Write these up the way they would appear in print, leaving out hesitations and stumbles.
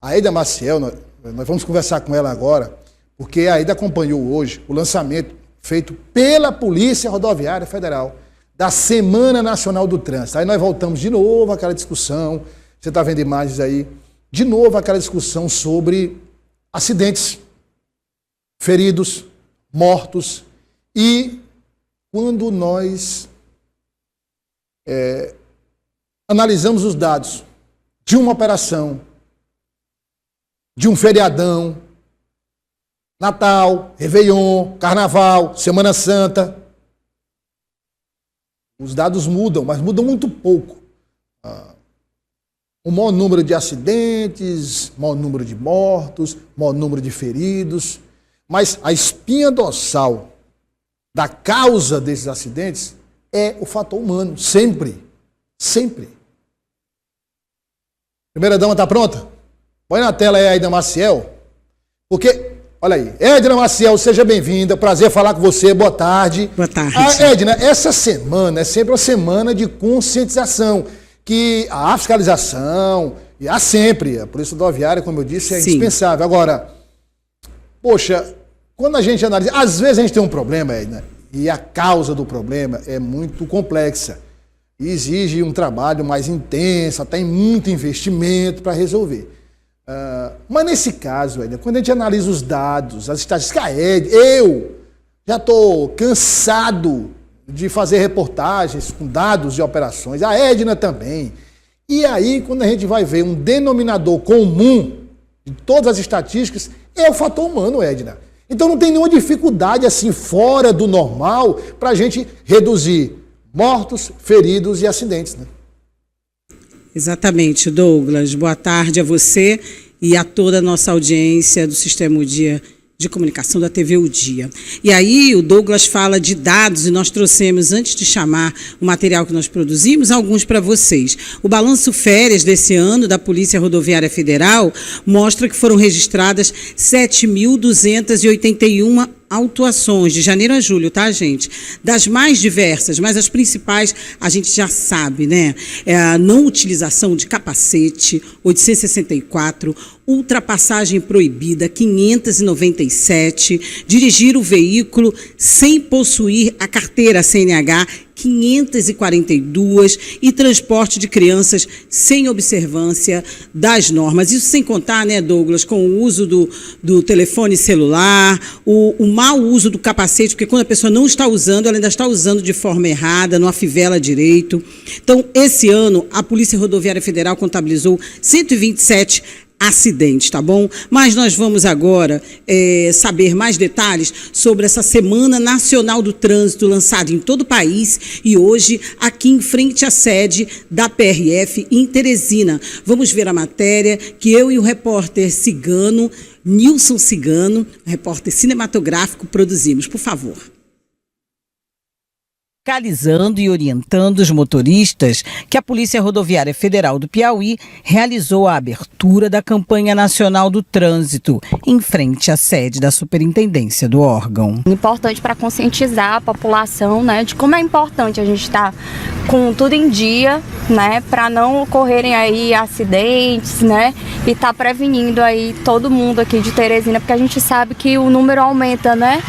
A Aida Maciel, nós vamos conversar com ela agora, porque a Aida acompanhou hoje o lançamento feito pela Polícia Rodoviária Federal da Semana Nacional do Trânsito. Aí nós voltamos de novo àquela discussão, você está vendo imagens aí, de novo aquela discussão sobre acidentes, feridos, mortos, e quando nós analisamos os dados de uma operação, de um feriadão, Natal, Réveillon, Carnaval, Semana Santa, os dados mudam, mas mudam muito pouco. O maior número de acidentes, maior número de mortos, maior número de feridos, mas a espinha dorsal da causa desses acidentes é o fator humano, sempre, sempre. Primeira dama está pronta? Põe na tela aí a Aida Maciel, porque, olha aí, Edna Maciel, seja bem-vinda, prazer falar com você, boa tarde. Boa tarde. Edna, essa semana é sempre uma semana de conscientização, que a fiscalização, e há sempre, a Polícia Rodoviária, como eu disse, é indispensável. Agora, poxa, quando a gente analisa, às vezes a gente tem um problema, Edna, e a causa do problema é muito complexa, e exige um trabalho mais intenso, até muito investimento para resolver. Mas nesse caso, Edna, quando a gente analisa os dados, as estatísticas, eu já estou cansado de fazer reportagens com dados de operações, a Edna também. E aí, quando a gente vai ver um denominador comum de todas as estatísticas, é o fator humano, Edna. Então não tem nenhuma dificuldade assim fora do normal para a gente reduzir mortos, feridos e acidentes, né? Exatamente, Douglas. Boa tarde a você e a toda a nossa audiência do Sistema O Dia de Comunicação da TV O Dia. E aí o Douglas fala de dados e nós trouxemos, antes de chamar o material que nós produzimos, alguns para vocês. O balanço férias desse ano da Polícia Rodoviária Federal mostra que foram registradas 7.281 autuações de janeiro a julho, tá, gente? Das mais diversas, mas as principais a gente já sabe, né? É a não utilização de capacete, 864, ultrapassagem proibida, 597, dirigir o veículo sem possuir a carteira CNH, 542, e transporte de crianças sem observância das normas. Isso sem contar, né, Douglas, com o uso do telefone celular, o mau uso do capacete, porque quando a pessoa não está usando, ela ainda está usando de forma errada, não afivela direito. Então, esse ano, a Polícia Rodoviária Federal contabilizou 127 acidentes, tá bom? Mas nós vamos agora saber mais detalhes sobre essa Semana Nacional do Trânsito lançada em todo o país e hoje aqui em frente à sede da PRF em Teresina. Vamos ver a matéria que eu e o repórter Cigano, Nilson Cigano, repórter cinematográfico, produzimos. Por favor. Fiscalizando e orientando os motoristas que a Polícia Rodoviária Federal do Piauí realizou a abertura da campanha nacional do trânsito em frente à sede da superintendência do órgão. Importante para conscientizar a população, né, de como é importante a gente estar com tudo em dia, né, para não ocorrerem aí acidentes, né, e estar prevenindo aí todo mundo aqui de Teresina, porque a gente sabe que o número aumenta, né,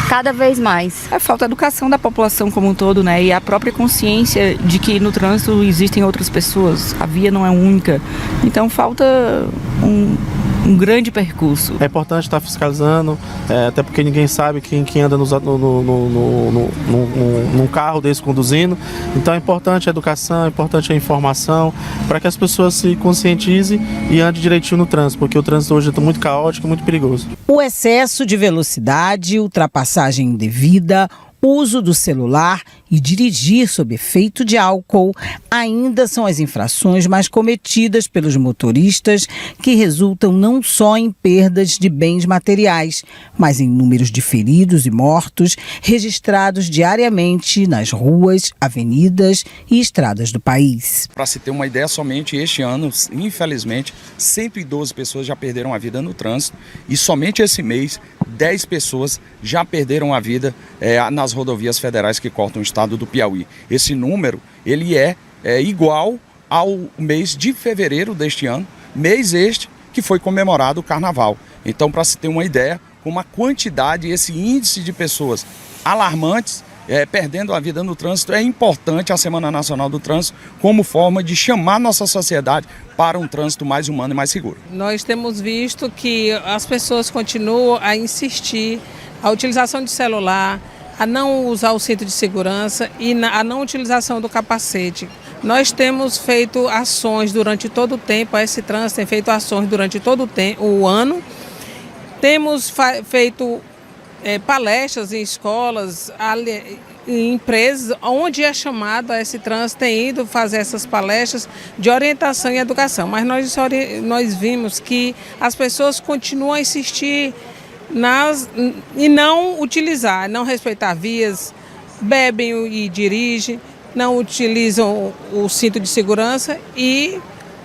cada vez mais. É falta de educação da população como um todo, né? E a própria consciência de que no trânsito existem outras pessoas, a via não é única. Então falta um grande percurso. É importante estar fiscalizando, até porque ninguém sabe quem anda num carro desse conduzindo. Então é importante a educação, é importante a informação, para que as pessoas se conscientizem e andem direitinho no trânsito, porque o trânsito hoje é muito caótico e muito perigoso. O excesso de velocidade, ultrapassagem indevida, uso do celular e dirigir sob efeito de álcool ainda são as infrações mais cometidas pelos motoristas, que resultam não só em perdas de bens materiais, mas em números de feridos e mortos registrados diariamente nas ruas, avenidas e estradas do país. Para se ter uma ideia, somente este ano, infelizmente, 112 pessoas já perderam a vida no trânsito e somente esse mês 10 pessoas já perderam a vida nas rodovias federais que cortam o estado do Piauí. Esse número ele é igual ao mês de fevereiro deste ano, mês este que foi comemorado o Carnaval. Então, para se ter uma ideia, como a quantidade, esse índice de pessoas alarmantes perdendo a vida no trânsito, é importante a Semana Nacional do Trânsito como forma de chamar nossa sociedade para um trânsito mais humano e mais seguro. Nós temos visto que as pessoas continuam a insistir a utilização de celular, a não usar o cinto de segurança e a não utilização do capacete. Nós temos feito ações durante todo o tempo, a S-Trans tem feito ações durante todo o ano. Temos feito palestras em escolas, em empresas, onde é chamado a S-Trans tem ido fazer essas palestras de orientação e educação. Mas nós vimos que as pessoas continuam a insistir e não utilizar, não respeitar vias, bebem e dirigem, não utilizam o cinto de segurança e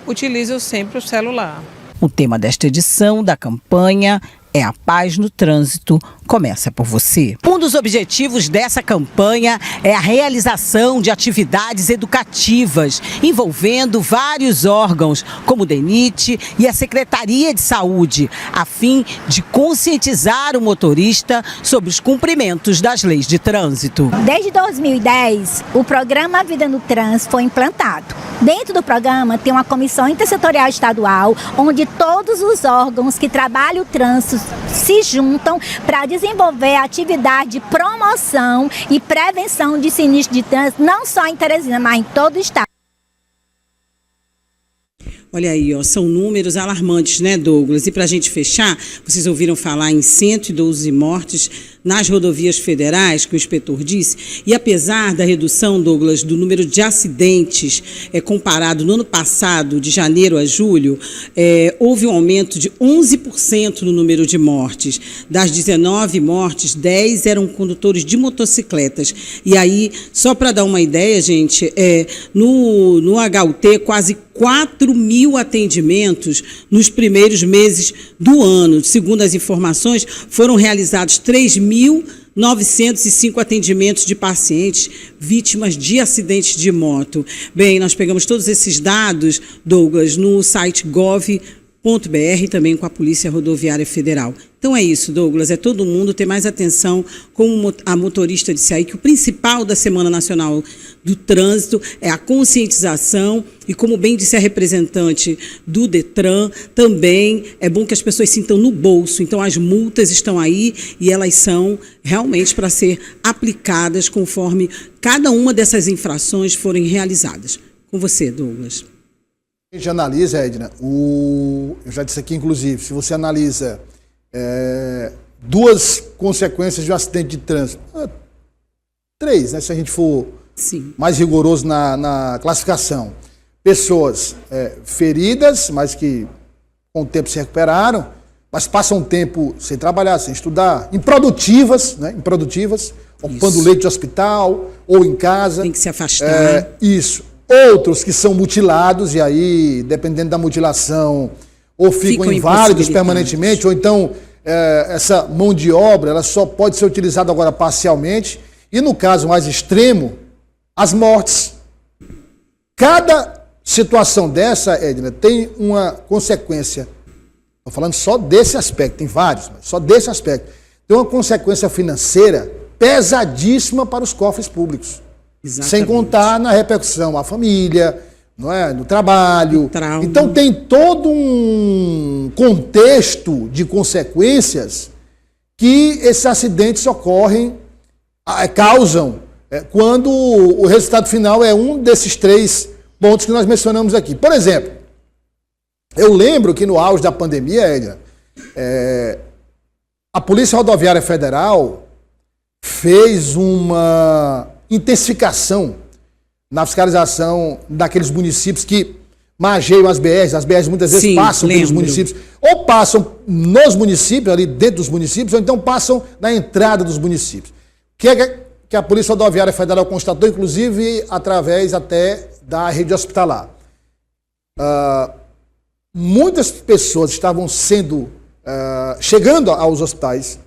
utilizam sempre o celular. O tema desta edição da campanha é a paz no trânsito, começa por você. Um dos objetivos dessa campanha é a realização de atividades educativas envolvendo vários órgãos, como o DENIT e a Secretaria de Saúde, a fim de conscientizar o motorista sobre os cumprimentos das leis de trânsito. Desde 2010, o programa Vida no Trânsito foi implantado. Dentro do programa tem uma comissão intersetorial estadual, onde todos os órgãos que trabalham o trânsito se juntam para desenvolver a atividade de promoção e prevenção de sinistros de trânsito, não só em Teresina, mas em todo o estado. Olha aí, ó, são números alarmantes, né, Douglas? E para a gente fechar, vocês ouviram falar em 112 mortes nas rodovias federais, que o inspetor disse, e apesar da redução, Douglas, do número de acidentes comparado no ano passado, de janeiro a julho, houve um aumento de 11% no número de mortes. Das 19 mortes, 10 eram condutores de motocicletas. E aí, só para dar uma ideia, gente, no HUT, quase 4 mil atendimentos nos primeiros meses do ano. Segundo as informações, foram realizados 3.905 atendimentos de pacientes vítimas de acidentes de moto. Bem, nós pegamos todos esses dados, Douglas, no site gov.br, também com a Polícia Rodoviária Federal. Então é isso, Douglas, é todo mundo ter mais atenção, como a motorista disse aí, que o principal da Semana Nacional do Trânsito é a conscientização e, como bem disse a representante do Detran, também é bom que as pessoas sintam no bolso. Então as multas estão aí e elas são realmente para ser aplicadas conforme cada uma dessas infrações forem realizadas. Com você, Douglas. A gente analisa, Edna, eu já disse aqui, inclusive, se você analisa duas consequências de um acidente de trânsito, 3, né, se a gente for mais rigoroso na classificação. Pessoas feridas, mas que com o tempo se recuperaram, mas passam um tempo sem trabalhar, sem estudar, improdutivas, ocupando leito de hospital ou em casa. Tem que se afastar. Isso. Outros que são mutilados, e aí, dependendo da mutilação, ou ficam inválidos permanentemente, ou então essa mão de obra ela só pode ser utilizada agora parcialmente. E no caso mais extremo, as mortes. Cada situação dessa, Edna, tem uma consequência. Estou falando só desse aspecto, tem vários, mas só desse aspecto. Tem uma consequência financeira pesadíssima para os cofres públicos. Exatamente. Sem contar na repercussão à família, não é? No trabalho. Então tem todo um contexto de consequências que esses acidentes causam quando o resultado final é um desses 3 pontos que nós mencionamos aqui. Por exemplo, eu lembro que no auge da pandemia, Edna, a Polícia Rodoviária Federal fez uma intensificação na fiscalização daqueles municípios que mageiam as BRs muitas vezes passam pelos municípios, ou passam nos municípios, ali dentro dos municípios, ou então passam na entrada dos municípios. Que a Polícia Rodoviária Federal constatou, inclusive, através até da rede hospitalar. Muitas pessoas estavam chegando aos hospitais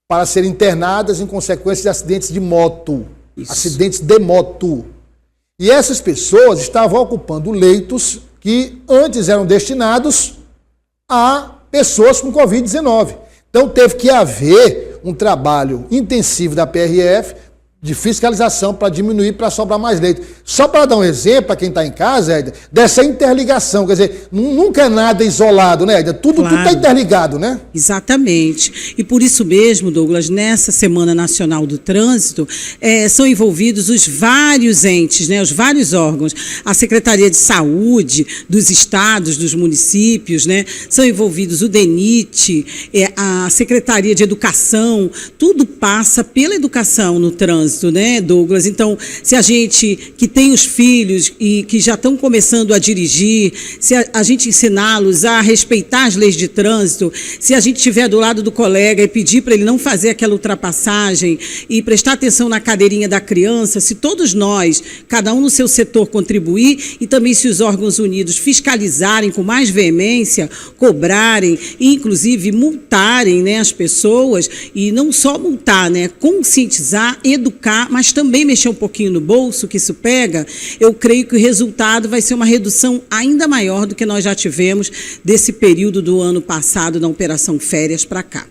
para serem internadas em consequência de acidentes de moto. Isso. Acidentes de moto. E essas pessoas estavam ocupando leitos que antes eram destinados a pessoas com Covid-19. Então teve que haver um trabalho intensivo da PRF de fiscalização para diminuir, para sobrar mais leite. Só para dar um exemplo, para quem está em casa, Édia, dessa interligação, quer dizer, nunca é nada isolado, né, Édia? Tudo está interligado, né? Exatamente. E por isso mesmo, Douglas, nessa Semana Nacional do Trânsito, são envolvidos os vários entes, né, os vários órgãos, a Secretaria de Saúde dos estados, dos municípios, né, são envolvidos o DENIT, a Secretaria de Educação, tudo passa pela educação no trânsito, né, Douglas? Então, se a gente que tem os filhos e que já estão começando a dirigir, se a gente ensiná-los a respeitar as leis de trânsito, se a gente estiver do lado do colega e pedir para ele não fazer aquela ultrapassagem e prestar atenção na cadeirinha da criança, se todos nós, cada um no seu setor, contribuir e também se os órgãos unidos fiscalizarem com mais veemência, cobrarem e, inclusive, multarem, né, as pessoas, e não só multar, né, conscientizar, educar, mas também mexer um pouquinho no bolso, que isso pega, eu creio que o resultado vai ser uma redução ainda maior do que nós já tivemos desse período do ano passado, da Operação Férias para cá.